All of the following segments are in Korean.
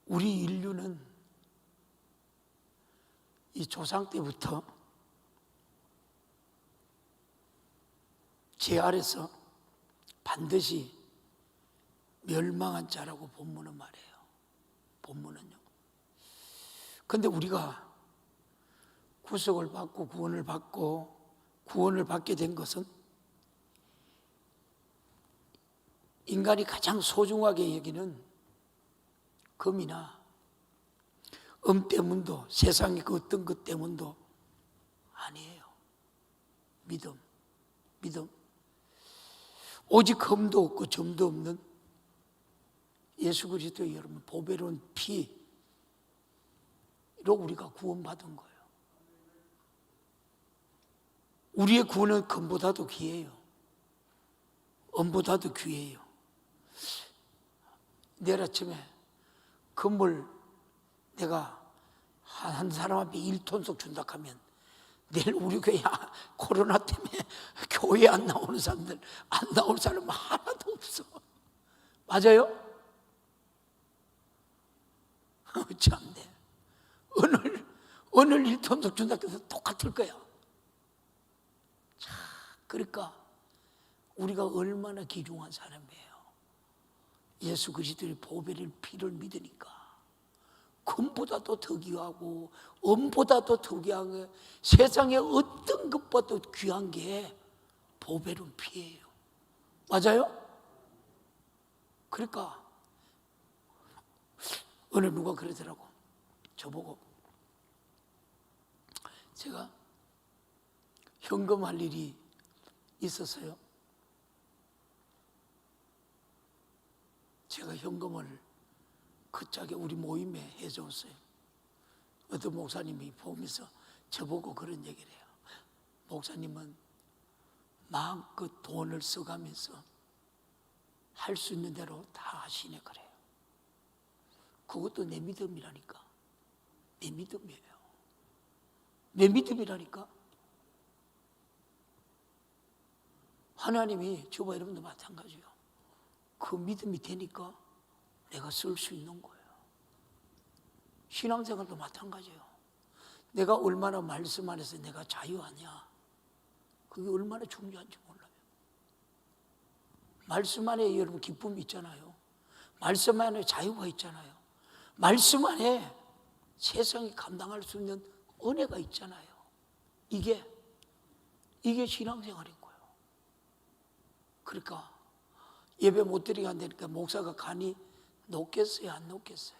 우리 인류는 이 조상 때부터 죄 아래서 반드시 멸망한 자라고 본문은 말해요. 본문은요. 그런데 우리가 구속을 받고 구원을 받게 된 것은 인간이 가장 소중하게 여기는 금이나 음 때문도, 세상의 그 어떤 것 때문도 아니에요. 믿음. 오직 금도 없고 점도 없는 예수 그리스도의 여러분 보배로운 피로 우리가 구원받은 거예요. 우리의 구원은 금보다도 귀해요. 은보다도 귀해요. 내일 아침에 금을 내가 한 사람한테 1톤씩 준다 하면 내일 우리 교회 코로나 때문에 교회 안 나오는 사람들, 안 나올 사람 하나도 없어. 맞아요? 참네. 오늘 1톤씩 준다 해서 똑같을 거야. 자, 그러니까 우리가 얼마나 귀중한 사람이에요. 예수 그리스도의 보배를 피를 믿으니까 금보다도 더 귀하고 은보다도 더 귀하게 세상에 어떤 것보다도 귀한 게 보배로운 피예요. 맞아요? 그러니까 어느 누가 그러더라고. 저보고 제가 현금할 일이 있었어요. 제가 현금을 그짝에 우리 모임에 해줬어요. 어떤 목사님이 보면서 저보고 그런 얘기를 해요. 목사님은 마음껏 돈을 써가면서 할 수 있는 대로 다 하시네 그래요. 그것도 내 믿음이라니까. 내 믿음이에요. 내 믿음이라니까. 하나님이 저와 여러분도 마찬가지예요. 그 믿음이 되니까 내가 쓸 수 있는 거예요. 신앙생활도 마찬가지예요. 내가 얼마나 말씀 안에서 내가 자유하냐, 그게 얼마나 중요한지 몰라요. 말씀 안에 여러분 기쁨이 있잖아요. 말씀 안에 자유가 있잖아요. 말씀 안에 세상이 감당할 수 있는 은혜가 있잖아요. 이게 신앙생활인 거예요. 그러니까 예배 못 드리게 한다니까 목사가 간이 높겠어요, 안 높겠어요?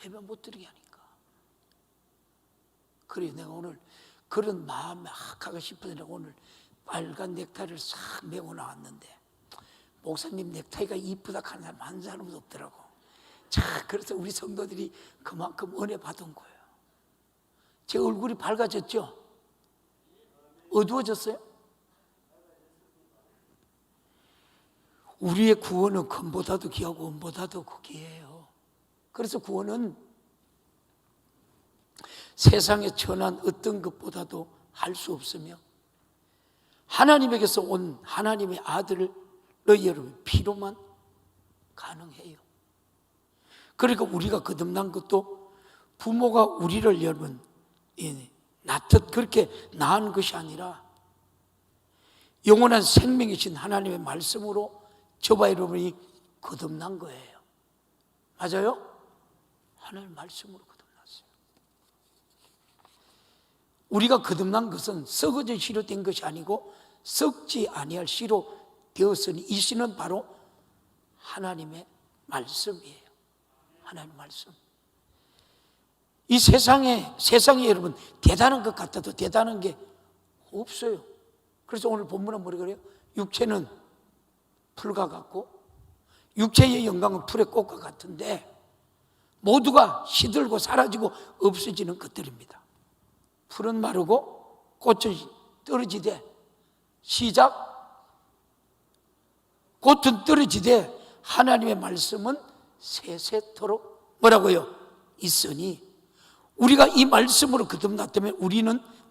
예배 못 드리게 하니까. 그래 내가 오늘 그런 마음에 하고 싶어서 내가 오늘 빨간 넥타이를 싹 메고 나왔는데 목사님 넥타이가 이쁘다 하는 사람 한 사람도 없더라고. 자, 그래서 우리 성도들이 그만큼 은혜 받은 거예요. 제 얼굴이 밝아졌죠? 어두워졌어요? 우리의 구원은 금보다도 귀하고 은보다도 귀해요. 그래서 구원은 세상에 천한 어떤 것보다도 할 수 없으며 하나님에게서 온 하나님의 아들을 너희 여러분 피로만 가능해요. 그러니까 우리가 거듭난 것도 부모가 우리를 여러분 낳듯 그렇게 낳은 것이 아니라 영원한 생명이신 하나님의 말씀으로 저와 여러분이 거듭난 거예요. 맞아요? 하나님의 말씀으로 거듭났어요. 우리가 거듭난 것은 썩어진 씨로 된 것이 아니고 썩지 아니할 씨로 되었으니 이 씨는 바로 하나님의 말씀이에요. 하나님의 말씀. 이 세상에 여러분 대단한 것 같아도 대단한 게 없어요. 그래서 오늘 본문은 뭐라 그래요? 육체는 풀과 같고 육체의 영광은 풀의 꽃과 같은데 모두가 시들고 사라지고 없어지는 것들입니다. 풀은 마르고 꽃은 떨어지되 시작 꽃은 떨어지되 하나님의 말씀은 세세토록 뭐라고요? 있으니 우리가 이 말씀으로 거듭났다면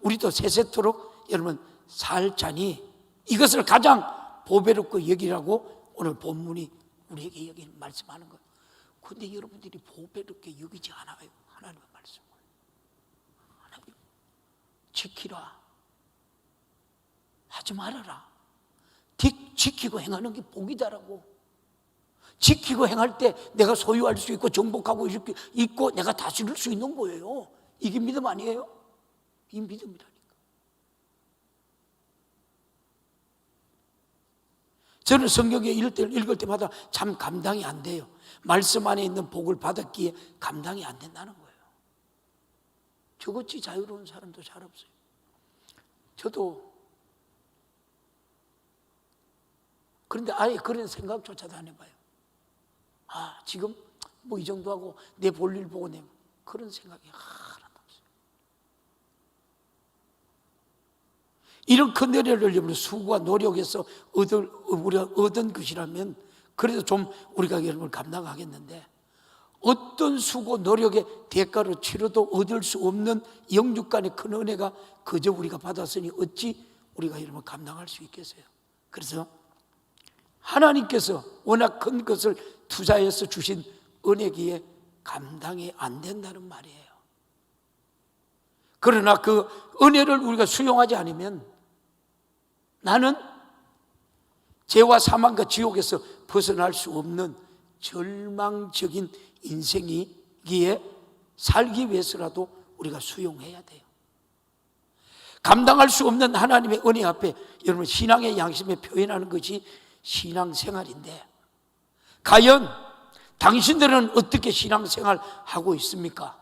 우리도 세세토록 여러분 살자니 이것을 가장 보배롭고 여기라고 오늘 본문이 우리에게 여기 말씀하는 거예요. 그런데 여러분들이 보배롭게 여기지 않아요. 하나님의 말씀을. 하나님 지키라, 하지 말아라. 지키고 행하는 게 복이다라고. 지키고 행할 때 내가 소유할 수 있고 정복하고 있고 내가 다스릴 수 있는 거예요. 이게 믿음 아니에요? 이 믿음이라니까. 저는 성경에 읽을 때마다 참 감당이 안 돼요. 말씀 안에 있는 복을 받았기에 감당이 안 된다는 거예요. 저같이 자유로운 사람도 잘 없어요. 저도 그런데 아예 그런 생각조차도 안 해봐요. 지금 뭐 이 정도 하고 내 볼일 보고 내 그런 생각이 하나도 없어요. 이런 큰 은혜를 수고와 노력해서 우리가 얻은 것이라면 그래도 좀 우리가 여러분 감당하겠는데, 어떤 수고 노력의 대가로 치러도 얻을 수 없는 영육간의 큰 은혜가 그저 우리가 받았으니 어찌 우리가 여러분 감당할 수 있겠어요? 그래서 하나님께서 워낙 큰 것을 투자해서 주신 은혜기에 감당이 안 된다는 말이에요. 그러나 그 은혜를 우리가 수용하지 않으면 나는 죄와 사망과 지옥에서 벗어날 수 없는 절망적인 인생이기에 살기 위해서라도 우리가 수용해야 돼요. 감당할 수 없는 하나님의 은혜 앞에 여러분 신앙의 양심에 표현하는 것이 신앙생활인데, 과연 당신들은 어떻게 신앙생활하고 있습니까?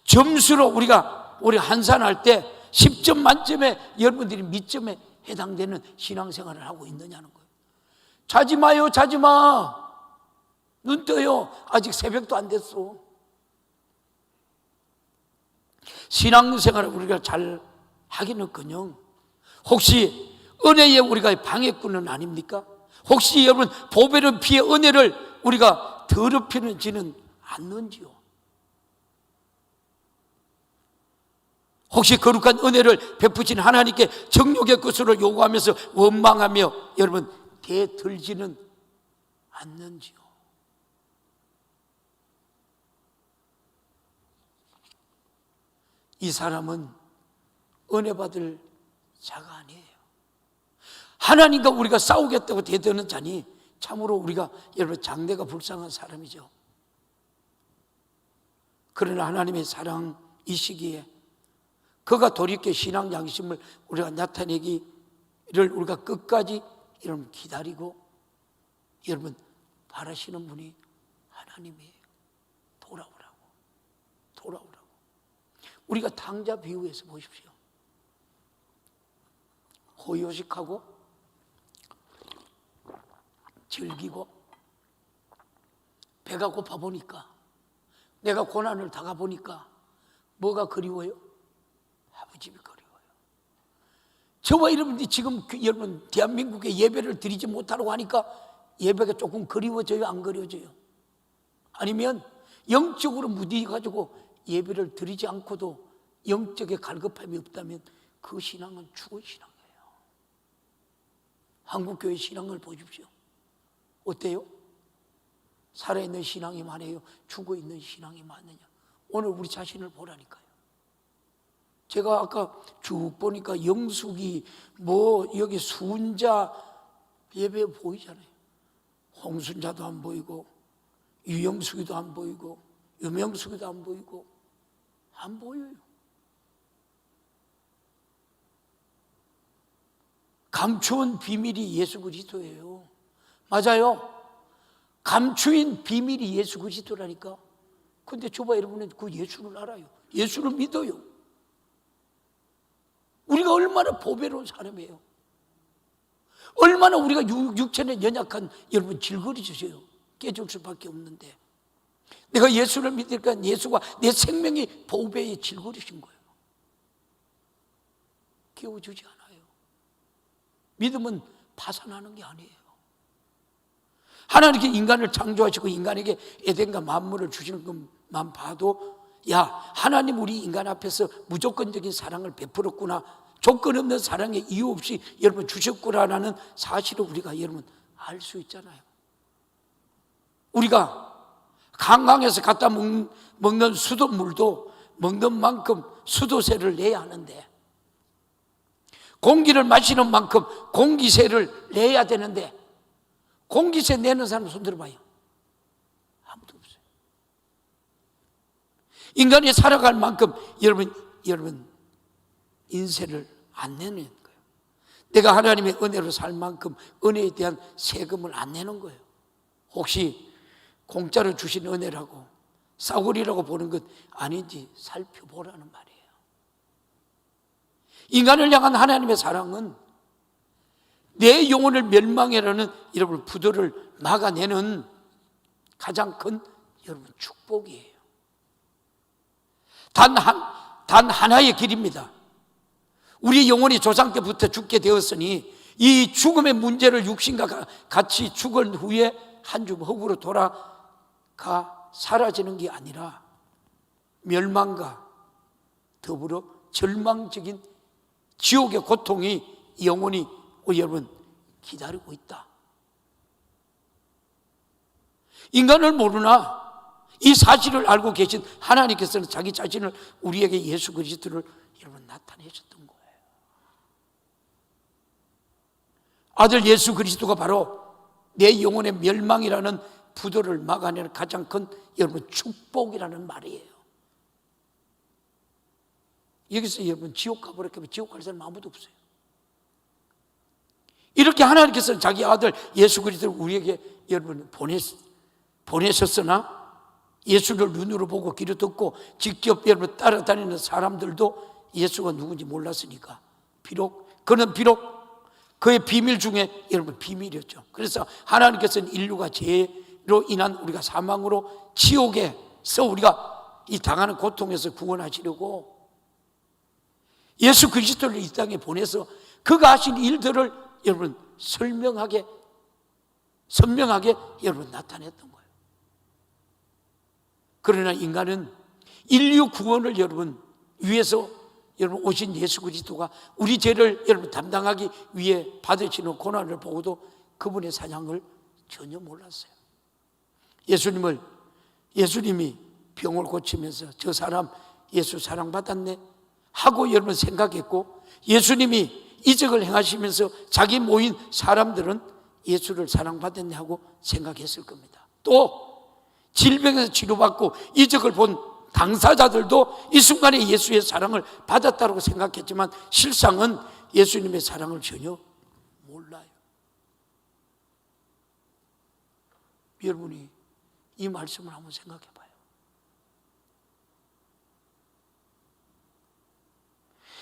점수로 우리가 한산할 때 10점 만점에 여러분들이 몇 점에 해당되는 신앙생활을 하고 있느냐는 거예요. 자지 마요, 자지 마. 눈 떠요. 아직 새벽도 안 됐어. 신앙생활을 우리가 잘 하기는커녕 혹시 은혜에 우리가 방해꾼은 아닙니까? 혹시 여러분 보배를 피해 은혜를 우리가 더럽히는지는 않는지요? 혹시 거룩한 은혜를 베푸신 하나님께 정욕의 것으로 요구하면서 원망하며 여러분 대들지는 않는지요? 이 사람은 은혜 받을 자가 아니에요. 하나님과 우리가 싸우겠다고 대드는 자니 참으로 우리가 여러분 장래가 불쌍한 사람이죠. 그러나 하나님의 사랑 이 시기에 그가 돌이켜 신앙 양심을 우리가 나타내기를 우리가 끝까지 여러분 기다리고 여러분 바라시는 분이 하나님이에요. 돌아오라고. 우리가 탕자 비유에서 보십시오. 호요식하고 즐기고 배가 고파 보니까, 내가 고난을 당하 보니까 뭐가 그리워요? 아버집이 그리워요. 저와 여러분들이 지금 여러분 대한민국에 예배를 드리지 못하려고 하니까 예배가 조금 그리워져요? 안 그리워져요? 아니면 영적으로 무디가지고 예배를 드리지 않고도 영적인 갈급함이 없다면 그 신앙은 죽은 신앙이에요. 한국교회 신앙을 보십시오. 어때요? 살아있는 신앙이 많아요? 죽어있는 신앙이 많느냐? 오늘 우리 자신을 보라니까요. 제가 아까 쭉 보니까 영숙이 여기 순자 예배 보이잖아요. 홍순자도 안 보이고 유영숙이도 안 보이고 유명숙이도 안 보이고 안 보여요. 감추은 비밀이 예수 그리스도예요. 맞아요. 감추인 비밀이 예수 그리스도라니까. 근데 저봐 여러분은 그 예수를 알아요. 예수를 믿어요. 우리가 얼마나 보배로운 사람이에요. 얼마나 우리가 육체는 연약한 여러분 질거리주세요. 깨질 수밖에 없는데 내가 예수를 믿으니까 예수가 내 생명이 보배에 질거리신 거예요. 깨워주지 않아요. 믿음은 파산하는 게 아니에요. 하나님께 인간을 창조하시고 인간에게 에덴과 만물을 주시는 것만 봐도 하나님 우리 인간 앞에서 무조건적인 사랑을 베풀었구나, 조건 없는 사랑에 이유 없이 여러분 주셨구나라는 사실을 우리가 여러분 알 수 있잖아요. 우리가 한강에서 갖다 먹는 수돗물도 먹는 만큼 수도세를 내야 하는데, 공기를 마시는 만큼 공기세를 내야 되는데, 공기세 내는 사람 손 들어봐요. 아무도 없어요. 인간이 살아갈 만큼 여러분 인세를 안 내는 거예요. 내가 하나님의 은혜로 살 만큼 은혜에 대한 세금을 안 내는 거예요. 혹시 공짜로 주신 은혜라고 싸구리라고 보는 것 아닌지 살펴보라는 말이에요. 인간을 향한 하나님의 사랑은 내 영혼을 멸망해라는 여러분 부도를 막아내는 가장 큰 여러분 축복이에요. 단 하나의 길입니다. 우리 영혼이 조상 때부터 죽게 되었으니 이 죽음의 문제를 육신과 같이 죽은 후에 한 줌 흙으로 돌아가 사라지는 게 아니라 멸망과 더불어 절망적인 지옥의 고통이 영원히 여러분 기다리고 있다. 인간을 모르나 이 사실을 알고 계신 하나님께서는 자기 자신을 우리에게 예수 그리스도를 여러분 나타내셨던 거예요. 아들 예수 그리스도가 바로 내 영혼의 멸망이라는 부도를 막아내는 가장 큰 여러분 축복이라는 말이에요. 여기서 여러분 지옥 가버렸으면 지옥 갈 사람 아무도 없어요. 이렇게 하나님께서는 자기 아들 예수 그리스도를 우리에게 여러분 보내셨으나 예수를 눈으로 보고 귀로 듣고 직접 여러분 따라다니는 사람들도 예수가 누군지 몰랐으니까 그는 비록 그의 비밀 중에 여러분 비밀이었죠. 그래서 하나님께서는 인류가 죄로 인한 우리가 사망으로 지옥에서 우리가 이 당하는 고통에서 구원하시려고 예수 그리스도를 이 땅에 보내서 그가 하신 일들을 여러분 선명하게 여러분 나타냈던 거예요. 그러나 인간은 인류 구원을 여러분 위해서 여러분 오신 예수 그리스도가 우리 죄를 여러분 담당하기 위해 받으시는 고난을 보고도 그분의 사랑을 전혀 몰랐어요. 예수님이 병을 고치면서 저 사람 예수 사랑받았네 하고 여러분 생각했고, 예수님이 이적을 행하시면서 자기 모인 사람들은 예수를 사랑받았네 하고 생각했을 겁니다. 또 질병에서 치료받고 이적을 본 당사자들도 이 순간에 예수의 사랑을 받았다고 생각했지만 실상은 예수님의 사랑을 전혀 몰라요. 여러분이 이 말씀을 한번 생각해 봐요.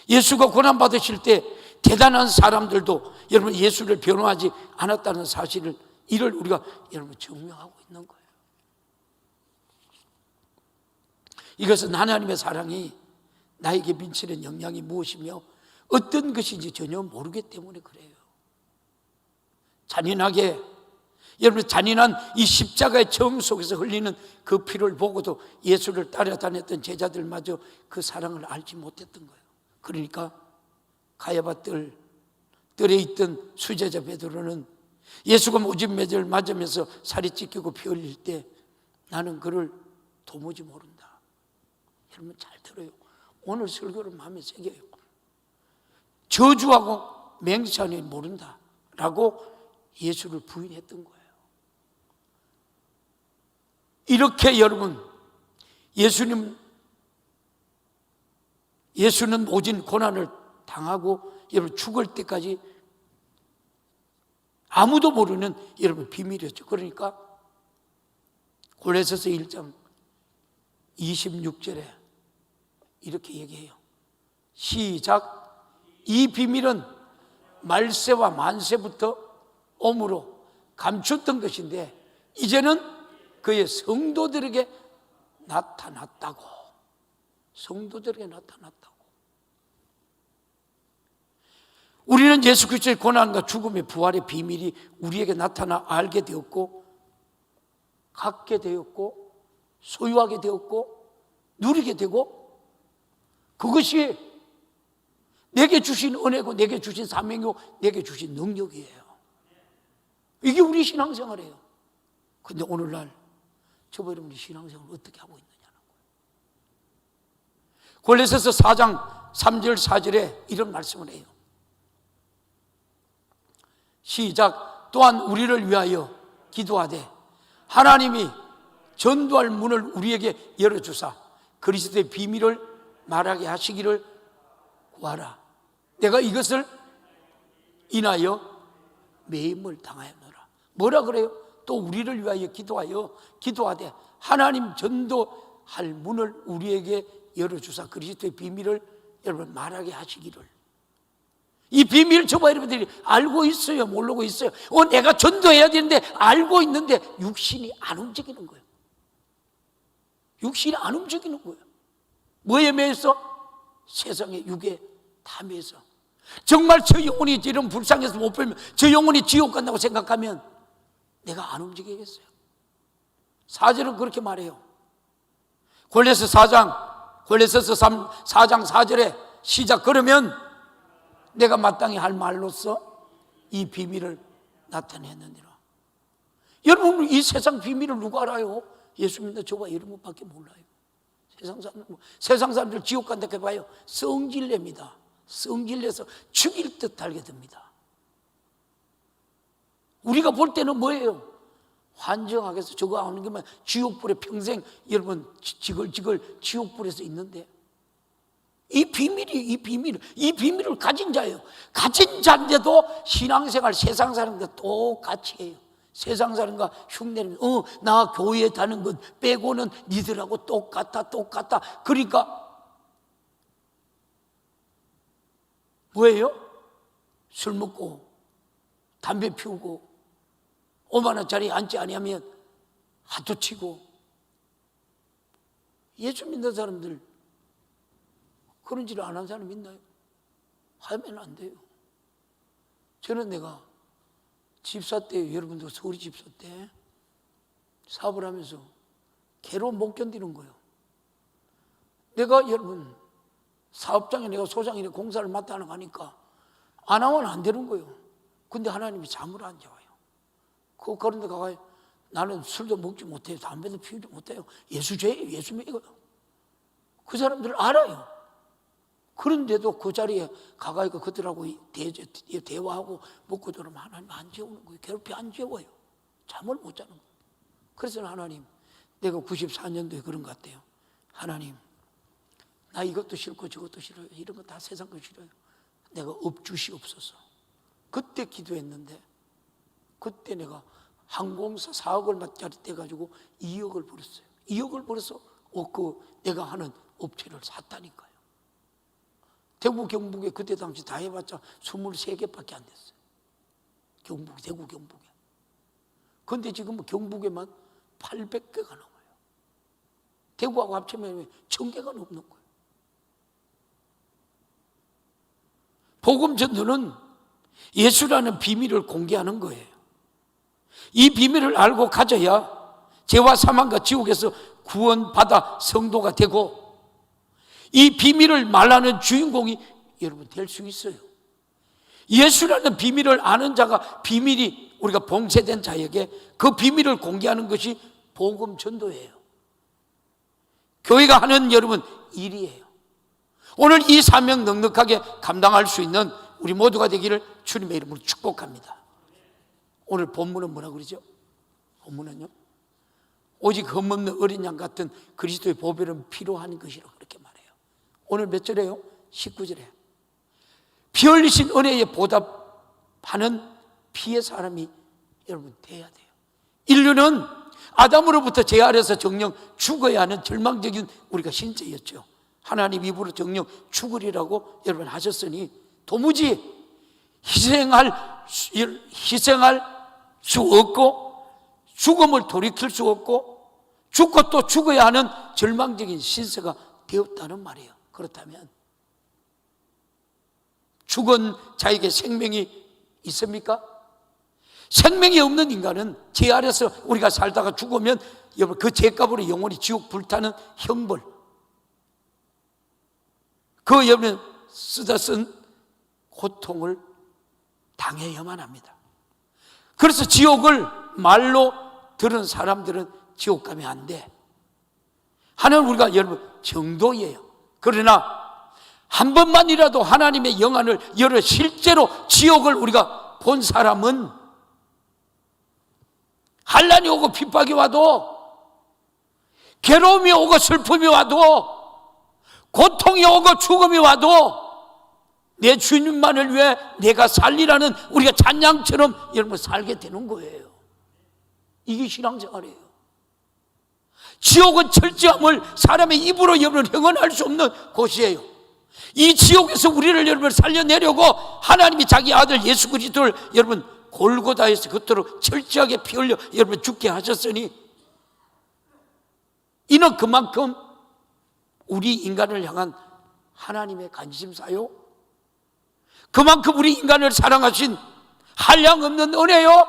예수가 고난받으실 때 대단한 사람들도 여러분 예수를 변호하지 않았다는 사실을 이를 우리가 여러분 증명하고 있는 거예요. 이것은 하나님의 사랑이 나에게 미치는 영향이 무엇이며 어떤 것인지 전혀 모르기 때문에 그래요. 여러분 잔인한 이 십자가의 정 속에서 흘리는 그 피를 보고도 예수를 따라다녔던 제자들마저 그 사랑을 알지 못했던 거예요. 그러니까 가야바 뜰에 있던 수제자 베드로는 예수가 모진 매를 맞으면서 살이 찢기고 피 흘릴 때 나는 그를 도무지 모른다. 여러분 잘 들어요. 오늘 설교를 마음에 새겨요. 저주하고 맹세하니 모른다 라고 예수를 부인했던 거예요. 이렇게 여러분 예수는 모진 고난을 당하고 여러분 죽을 때까지 아무도 모르는 여러분 비밀이었죠. 그러니까 골로새서 1장 26절에 이렇게 얘기해요. 시작. 이 비밀은 말세와 만세부터 om으로 감췄던 것인데 이제는 그의 성도들에게 나타났다고. 성도들에게 나타났다고. 우리는 예수 그리스도의 고난과 죽음의 부활의 비밀이 우리에게 나타나 알게 되었고 갖게 되었고 소유하게 되었고 누리게 되고, 그것이 내게 주신 은혜고 내게 주신 사명이고 내게 주신 능력이에요. 이게 우리 신앙생활이에요. 근데 오늘날 저와 여러분이 신앙생활을 어떻게 하고 있느냐는 거예요. 골로새서 4장 3절 4절에 이런 말씀을 해요. 시작. 또한 우리를 위하여 기도하되 하나님이 전도할 문을 우리에게 열어주사 그리스도의 비밀을 말하게 하시기를 구하라. 내가 이것을 인하여 매임을 당하였노라. 뭐라 그래요? 또 우리를 위하여 기도하되 하나님 전도할 문을 우리에게 열어주사 그리스도의 비밀을 여러분 말하게 하시기를. 이 비밀을 저와 여러분들이 알고 있어요? 모르고 있어요? 내가 전도해야 되는데 알고 있는데 육신이 안 움직이는 거예요. 육신이 안 움직이는 거예요. 뭐에 매여서? 세상의 육에 다 매여서. 정말 저 영혼이 이런 불쌍해서 못 풀면 저 영혼이 지옥 간다고 생각하면 내가 안 움직이겠어요? 4절은 그렇게 말해요. 골로새서 4장 4절에 시작. 그러면 내가 마땅히 할 말로써 이 비밀을 나타냈느니라. 여러분, 이 세상 비밀을 누가 알아요? 예수 믿는 저와 이런 것밖에 몰라요. 세상 사람들 지옥 간다 해봐요. 성질냅니다. 성질내서 죽일 듯 하게 됩니다. 우리가 볼 때는 뭐예요? 환정하게 해서 저거 하는 게만 지옥불에 평생 여러분 지글지글 지옥불에서 있는데 이 비밀을 가진 자예요. 가진 자인데도 신앙생활 세상 사람과 똑같이 해요. 세상 사람과 흉내는 나 교회에 다는 것 빼고는 니들하고 똑같아. 그러니까 뭐예요? 술 먹고 담배 피우고 5만 원짜리 앉지 아니하면 하도 치고. 예수 믿는 사람들 그런 짓을 안 한 사람 있나요? 하면 안 돼요. 저는 내가 집사 때, 여러분도 서울이 집사 때 사업을 하면서 괴로움 못 견디는 거예요. 내가 여러분 사업장에 내가 소장이래 공사를 맡아 하니까 안 하면 안 되는 거예요. 근데 하나님이 잠을 안 자와요. 그런 데 가가요. 나는 술도 먹지 못해요. 담배도 피우지 못해요. 예수 죄예요. 예수 믿어요. 그 사람들 알아요. 그런데도 그 자리에 가가지고 그들하고 대화하고 먹고 들으면 하나님 안 재우는 거예요. 괴롭히 안 재워요. 잠을 못 자는 거예요. 그래서 하나님, 내가 94년도에 그런 것 같아요. 하나님, 나 이것도 싫고 저것도 싫어요. 이런 거 다 세상 거 싫어요. 내가 업주시옵소서. 그때 기도했는데 그때 내가 항공사 4억을 맞짜리 떼가지고 2억을 벌었어요. 2억을 벌어서 내가 하는 업체를 샀다니까요. 대구 경북에 그때 당시 다 해봤자 23개밖에 안 됐어요. 대구 경북에. 그런데 지금은 경북에만 800개가 넘어요. 대구하고 합치면 1000개가 넘는 거예요. 복음 전도는 예수라는 비밀을 공개하는 거예요. 이 비밀을 알고 가져야 죄와 사망과 지옥에서 구원받아 성도가 되고 이 비밀을 말하는 주인공이 여러분 될 수 있어요. 예수라는 비밀을 아는 자가 비밀이 우리가 봉쇄된 자에게 그 비밀을 공개하는 것이 복음 전도예요. 교회가 하는 여러분 일이에요. 오늘 이 사명 넉넉하게 감당할 수 있는 우리 모두가 되기를 주님의 이름으로 축복합니다. 오늘 본문은 뭐라 그러죠? 본문은요, 오직 흠없는 어린 양 같은 그리스도의 보혈은 필요한 것이라고 그렇게 말해요. 오늘 몇 절에요? 19절에 피 흘리신 은혜에 보답하는 피의 사람이 여러분 돼야 돼요. 인류는 아담으로부터 죄 아래서 정령 죽어야 하는 절망적인 우리가 신체였죠. 하나님 입으로 정령 죽으리라고 여러분 하셨으니 도무지 희생할 수 없고 죽음을 돌이킬 수 없고 죽고 또 죽어야 하는 절망적인 신세가 되었다는 말이에요. 그렇다면 죽은 자에게 생명이 있습니까? 생명이 없는 인간은 죄 아래서 우리가 살다가 죽으면 여러분 그 죄값으로 영원히 지옥 불타는 형벌, 그 여러분 쓰다 쓴 고통을 당해야만 합니다. 그래서 지옥을 말로 들은 사람들은 지옥 가면 안 돼. 하나는 우리가 여러분 정도예요. 그러나 한 번만이라도 하나님의 영안을 열어 실제로 지옥을 우리가 본 사람은 환난이 오고 핍박이 와도, 괴로움이 오고 슬픔이 와도, 고통이 오고 죽음이 와도 내 주님만을 위해 내가 살리라는 우리가 찬양처럼 여러분 살게 되는 거예요. 이게 신앙생활이에요. 지옥은 철저함을 사람의 입으로 여러분 형언할 수 없는 곳이에요. 이 지옥에서 우리를 여러분 살려내려고 하나님이 자기 아들 예수 그리스도를 여러분 골고다에서 그토록 철저하게 피 흘려 여러분 죽게 하셨으니, 이는 그만큼 우리 인간을 향한 하나님의 관심사요, 그만큼 우리 인간을 사랑하신 한량없는 은혜요,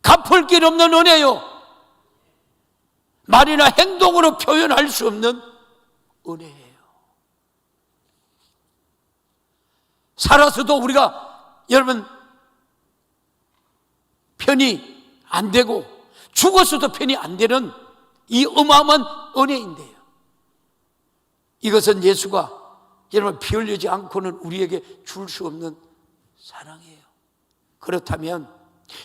갚을 길 없는 은혜요, 말이나 행동으로 표현할 수 없는 은혜예요. 살아서도 우리가 여러분 편이 안 되고 죽어서도 편이 안 되는 이 어마어마한 은혜인데요, 이것은 예수가 여러분 피 흘리지 않고는 우리에게 줄 수 없는 사랑이에요. 그렇다면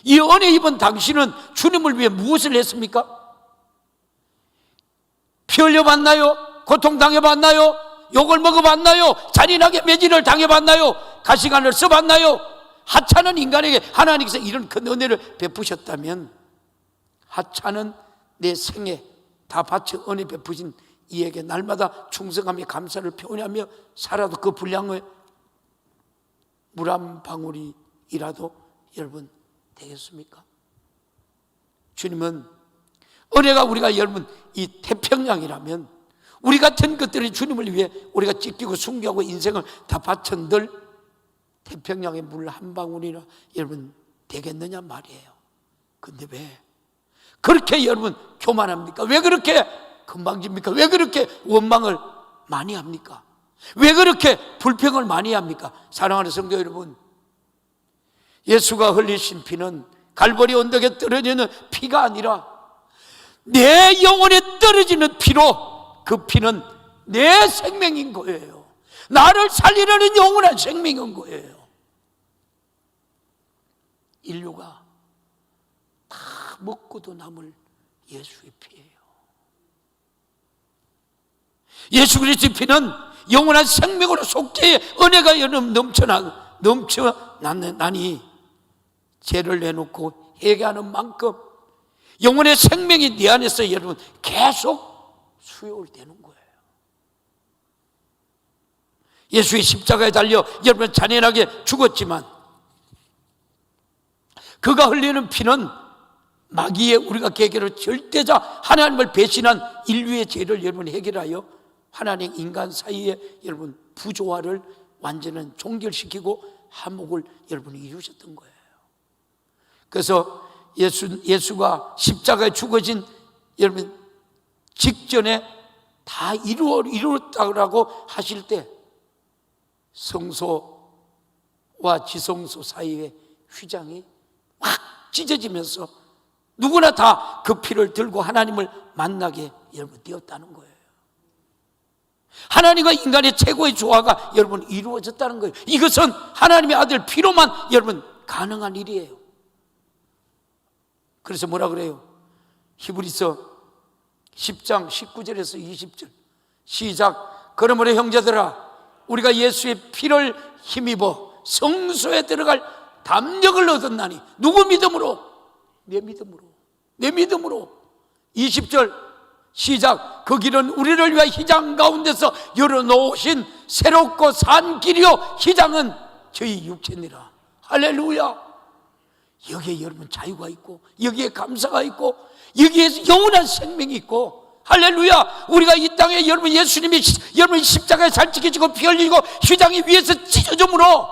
이 은혜 입은 당신은 주님을 위해 무엇을 했습니까? 피 흘려봤나요? 고통당해봤나요? 욕을 먹어봤나요? 잔인하게 매질을 당해봤나요? 가시관을 써봤나요? 하찮은 인간에게 하나님께서 이런 큰 은혜를 베푸셨다면, 하찮은 내 생에 다 바쳐 은혜 베푸신 이에게 날마다 충성하며 감사를 표현하며 살아도 그 분량을 물 한 방울이라도 여러분 되겠습니까? 주님은 은혜가 우리가 여러분 이 태평양이라면, 우리 같은 것들이 주님을 위해 우리가 찢기고 순교하고 인생을 다 바친들 태평양의 물 한 방울이나 여러분 되겠느냐 말이에요. 근데 왜 그렇게 여러분 교만합니까? 왜 그렇게 건방집니까? 왜 그렇게 원망을 많이 합니까? 왜 그렇게 불평을 많이 합니까? 사랑하는 성도 여러분, 예수가 흘리신 피는 갈보리 언덕에 떨어지는 피가 아니라 내 영혼에 떨어지는 피로, 그 피는 내 생명인 거예요. 나를 살리려는 영원한 생명인 거예요. 인류가 다 먹고도 남을 예수의 피예요. 예수 그리스도의 피는 영원한 생명으로 속죄의 은혜가 넘쳐나니 죄를 내놓고 회개하는 만큼 영혼의 생명이 내 안에서 여러분 계속 수혈되는 거예요. 예수의 십자가에 달려 여러분 잔인하게 죽었지만 그가 흘리는 피는 마귀의 우리가 계계로 절대자 하나님을 배신한 인류의 죄를 여러분 해결하여 하나님 인간 사이에 여러분 부조화를 완전히 종결시키고 화목을 여러분 이루셨던 거예요. 그래서 예수가 십자가에 죽어진 여러분 직전에 다 이루었다고 하실 때 성소와 지성소 사이의 휘장이 확 찢어지면서 누구나 다 그 피를 들고 하나님을 만나게 여러분 되었다는 거예요. 하나님과 인간의 최고의 조화가 여러분 이루어졌다는 거예요. 이것은 하나님의 아들 피로만 여러분 가능한 일이에요. 그래서 뭐라 그래요? 히브리서 10장 19절에서 20절 시작. 그러므로 형제들아, 우리가 예수의 피를 힘입어 성소에 들어갈 담력을 얻었나니. 누구 믿음으로? 내 믿음으로. 20절 시작. 그 길은 우리를 위해 휘장 가운데서 열어놓으신 새롭고 산 길이요 휘장은 저희 육체니라. 할렐루야. 여기에 여러분 자유가 있고, 여기에 감사가 있고, 여기에 영원한 생명이 있고, 할렐루야. 우리가 이 땅에 여러분 예수님이 여러분 십자가에 잘 지켜지고 피 흘리고 휘장이 위에서 찢어짐으로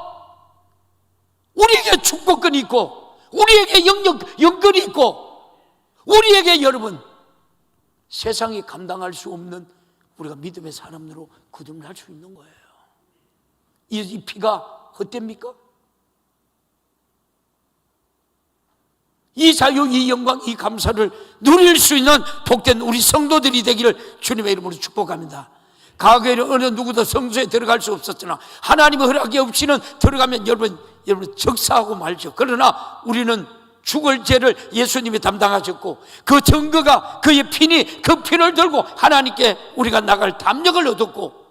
우리에게 축복권이 있고, 우리에게 영권이 있고, 우리에게 여러분 세상이 감당할 수 없는 우리가 믿음의 사람으로 거듭날 수 있는 거예요. 이 피가 헛됩니까? 이 자유, 이 영광, 이 감사를 누릴 수 있는 복된 우리 성도들이 되기를 주님의 이름으로 축복합니다. 과거에는 어느 누구도 성소에 들어갈 수 없었으나 하나님의 허락이 없이는 들어가면 여러분 적사하고 말죠. 그러나 우리는 죽을 죄를 예수님이 담당하셨고 그 증거가 그의 피니 그 피를 들고 하나님께 우리가 나갈 담력을 얻었고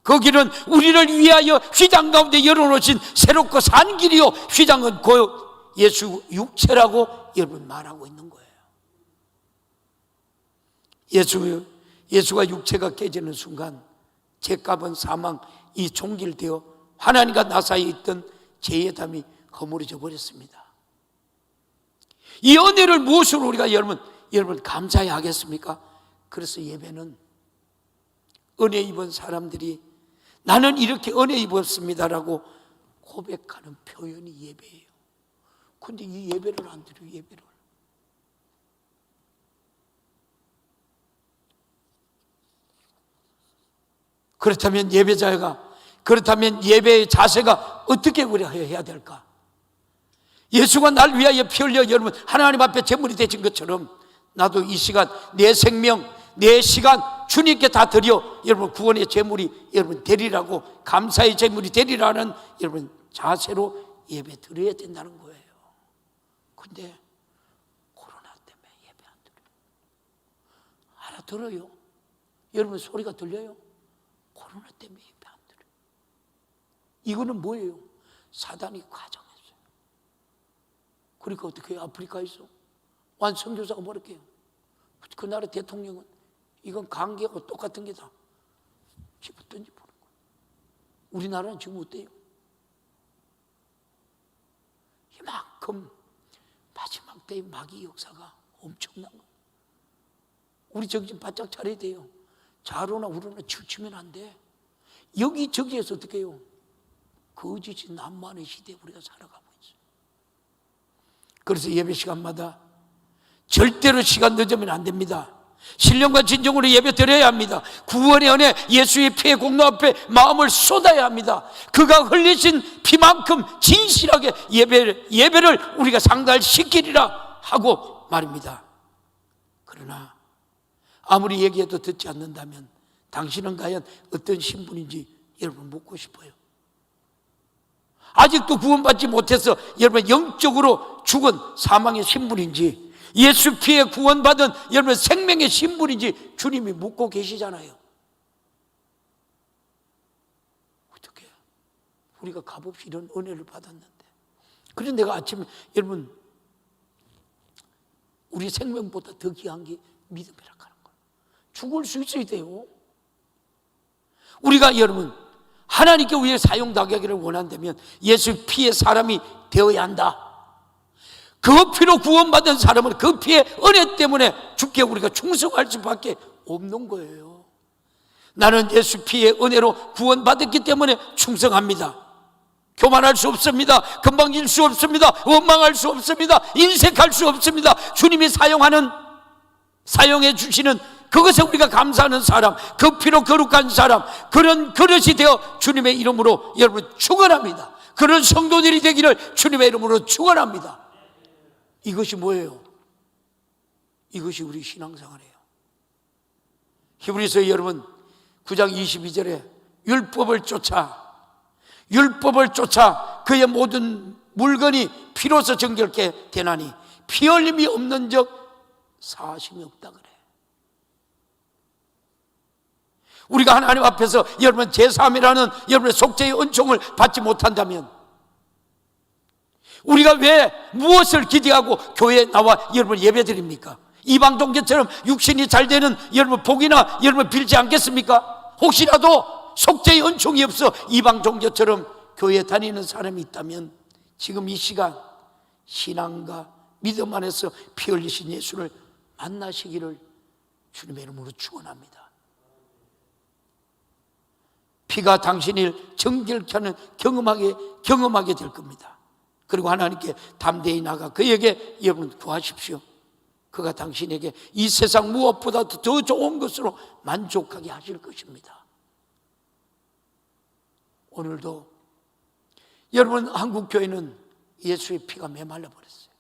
그 길은 우리를 위하여 휘장 가운데 열어놓으신 새롭고 산 길이요 휘장은 그 예수 육체라고 여러분 말하고 있는 거예요. 예수가 육체가 깨지는 순간 죄값은 사망, 이 종길되어 하나님과 나 사이에 있던 죄의 담이 허물어져 버렸습니다. 이 은혜를 무엇으로 우리가 여러분 감사해야 하겠습니까? 그래서 예배는 은혜 입은 사람들이 나는 이렇게 은혜 입었습니다라고 고백하는 표현이 예배예요. 근데 이 예배를 안 드려요. 예배를. 그렇다면 예배의 자세가 어떻게 우리가 해야 될까? 예수가 날 위하여 피 흘려 여러분 하나님 앞에 제물이 되신 것처럼 나도 이 시간 내 생명, 내 시간 주님께 다 드려 여러분 구원의 제물이 여러분 되리라고 감사의 제물이 되리라는 여러분 자세로 예배 드려야 된다는 거예요. 근데 코로나 때문에 예배 안 드려요. 알아들어요? 여러분 소리가 들려요? 코로나 때문에 예배 안 드려요. 이거는 뭐예요? 사단이 과정했어요. 그러니까 어떻게 해요? 아프리카에서 완 선교사가 뭐랄게요? 그 나라 대통령은 이건 관계하고 똑같은 게다 집었던지 보는 거예요. 우리나라는 지금 어때요? 이만큼 마지막 때의 마귀 역사가 엄청난 거예요. 우리 정신 바짝 차려야 돼요. 좌로나 우로나 치우치면 안 돼. 여기저기에서 어떻게 해요? 거짓이 난무하는 시대에 우리가 살아가고 있어요. 그래서 예배 시간마다 절대로 시간 늦으면 안 됩니다. 신령과 진정으로 예배 드려야 합니다. 구원의 은혜 예수의 피의 공로 앞에 마음을 쏟아야 합니다. 그가 흘리신 피만큼 진실하게 예배를 우리가 상달시키리라 하고 말입니다. 그러나 아무리 얘기해도 듣지 않는다면 당신은 과연 어떤 신분인지 여러분 묻고 싶어요. 아직도 구원받지 못해서 여러분 영적으로 죽은 사망의 신분인지 예수 피에 구원받은 여러분 생명의 신분인지 주님이 묻고 계시잖아요. 어떻게 우리가 값없이 이런 은혜를 받았는데. 그래서 내가 아침에 여러분 우리 생명보다 더 귀한 게 믿음이라고 하는 거예요. 죽을 수 있어야 돼요. 우리가 여러분 하나님께 위해 사용당하기를 원한다면 예수 피의 사람이 되어야 한다. 그 피로 구원받은 사람은 그 피의 은혜 때문에 주께 우리가 충성할 수밖에 없는 거예요. 나는 예수 피의 은혜로 구원받았기 때문에 충성합니다. 교만할 수 없습니다. 건방질 수 없습니다. 원망할 수 없습니다. 인색할 수 없습니다. 주님이 사용해 주시는 그것에 우리가 감사하는 사람, 그 피로 거룩한 사람, 그런 그릇이 되어 주님의 이름으로 여러분 축원합니다. 그런 성도들이 되기를 주님의 이름으로 축원합니다. 이것이 뭐예요? 이것이 우리 신앙생활이에요. 히브리서 여러분 9장 22절에 율법을 쫓아 그의 모든 물건이 피로서 정결케 되나니 피 흘림이 없는 적 사심이 없다 그래. 우리가 하나님 앞에서 여러분 제3이라는 여러분의 속죄의 은총을 받지 못한다면 우리가 왜 무엇을 기대하고 교회에 나와 여러분 예배드립니까? 이방 종교처럼 육신이 잘 되는 여러분 복이나 여러분 빌지 않겠습니까? 혹시라도 속죄의 은총이 없어 이방 종교처럼 교회에 다니는 사람이 있다면 지금 이 시간 신앙과 믿음 안에서 피 흘리신 예수를 만나시기를 주님의 이름으로 축원합니다. 피가 당신을 정결케 하는 경험하게 될 겁니다. 그리고 하나님께 담대히 나가 그에게 여러분 구하십시오. 그가 당신에게 이 세상 무엇보다도 더 좋은 것으로 만족하게 하실 것입니다. 오늘도 여러분 한국교회는 예수의 피가 메말라 버렸어요.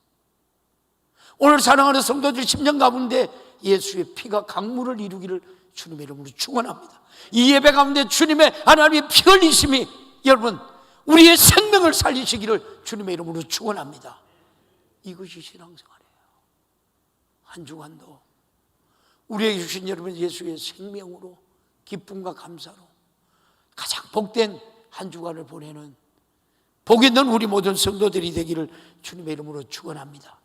오늘 사랑하는 성도들 심령 가운데 예수의 피가 강물을 이루기를 주님의 이름으로 축원합니다. 이 예배 가운데 주님의 하나님의 피 흘리심이 여러분 우리의 생명을 살리시기를 주님의 이름으로 축원합니다. 이것이 신앙생활이에요. 한 주간도 우리에게 주신 여러분 예수의 생명으로 기쁨과 감사로 가장 복된 한 주간을 보내는 복 있는 우리 모든 성도들이 되기를 주님의 이름으로 축원합니다.